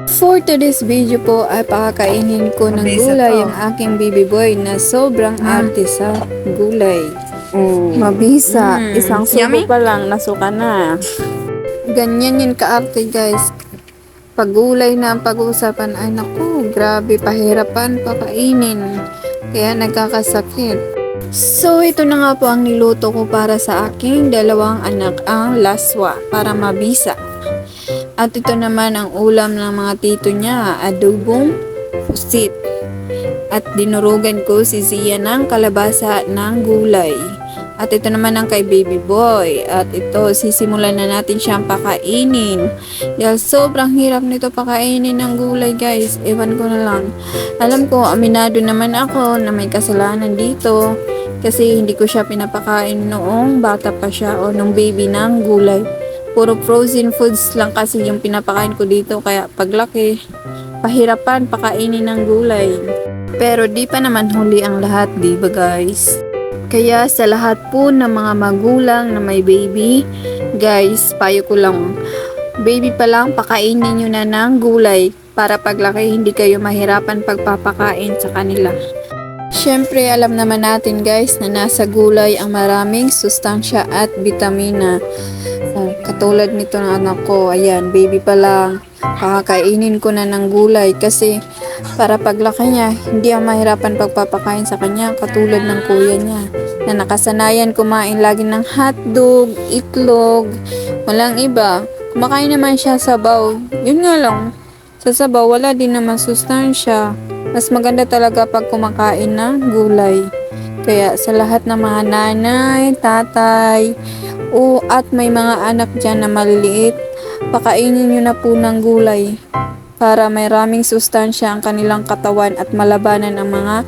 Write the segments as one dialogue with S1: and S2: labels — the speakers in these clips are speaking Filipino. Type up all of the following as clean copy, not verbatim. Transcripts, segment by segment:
S1: For today's video po ay pakakainin ko ng
S2: Mabisa
S1: gulay
S2: to.
S1: ang aking baby boy na sobrang arte sa gulay.
S2: Mabisa. Isang subo
S1: Yummy?
S2: pa lang, nasuka na.
S1: Ganyan yun kaarte guys. Pag gulay na ang pag-uusapan ay naku, grabe pahirapan pakainin. Kaya nagkakasakit. So ito na nga po ang niluto ko para sa aking dalawang anak, ang laswa para mabisa. At ito naman ang ulam ng mga tito niya, adobong pusit. At dinurugan ko si Zia ng kalabasa ng gulay. At ito naman ang kay baby boy. At ito, sisimulan na natin siyang pakainin. Dahil sobrang hirap nito pakainin ng gulay guys. Ewan ko na lang. Alam ko, aminado naman ako na may kasalanan dito. Kasi hindi ko siya pinapakain noong bata pa siya o nung baby ng gulay. Puro frozen foods lang kasi yung pinapakain ko dito. Kaya paglaki, pahirapan pakainin ng gulay. Pero di pa naman huli ang lahat, di ba guys? Kaya sa lahat po ng mga magulang na may baby, guys, payo ko lang, baby pa lang, pakainin nyo na ng gulay para paglaki hindi kayo mahirapan pagpapakain sa kanila. Siyempre, alam naman natin guys na nasa gulay ang maraming sustansya at bitamina. Katulad nito ng anak ko, ayan, baby pa lang, kakainin ko na ng gulay kasi para paglaki niya, hindi ang mahirapan pagpapakain sa kanya katulad ng kuya niya na nakasanayan kumain lagi ng hotdog, itlog, walang iba. Kumakain naman siya sabaw. Yun nga lang, sa sabaw wala din naman sustansya. Mas maganda talaga pag kumakain ng gulay. Kaya sa lahat ng mga nanay, tatay, at may mga anak dyan na maliliit, pakainin nyo na po ng gulay para may raming sustansya ang kanilang katawan at malabanan ang mga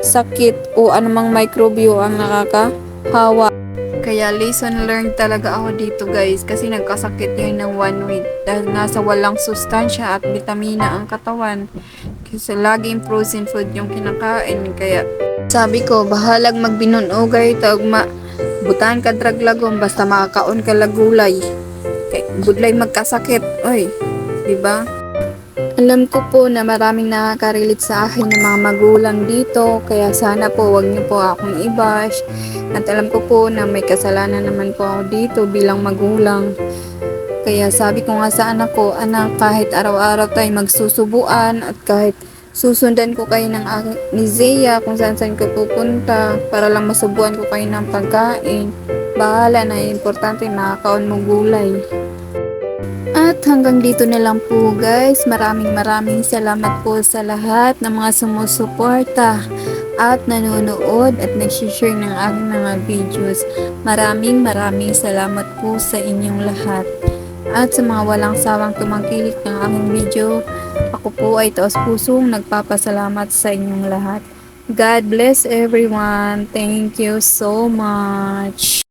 S1: sakit o anumang mikrobyo ang nakakahawa. Kaya lesson learned talaga ako dito guys kasi nagkasakit yun ng 1 week dahil nasa walang sustansya at vitamina ang katawan kasi laging frozen food yung kinakain. Kaya sabi ko bahalag magbinunugay tag butan ka draglagom basta makakaon ka lagulay kay budlay magkasakit oy, di ba? Alam ko po na maraming nakaka-relate sa akin ng mga magulang dito, kaya sana po wag niyo po akong i-bash. At alam ko po na may kasalanan naman po ako dito bilang magulang. Kaya sabi ko nga sa anak ko, anak, kahit araw-araw tayo magsusubuan at kahit susundan ko kayo ni Zia kung saan-saan ko pupunta para lang masubuan ko kayo ng pagkain. Bahala na, importante makakaon mo gulay. At hanggang dito na lang po guys. Maraming salamat po sa lahat ng mga sumusuporta at nanonood at nag-share ng aking mga videos. Maraming salamat po sa inyong lahat. At sa mga walang sawang tumangkilik ng aking video, ako po ay taos pusong nagpapasalamat sa inyong lahat. God bless everyone. Thank you so much.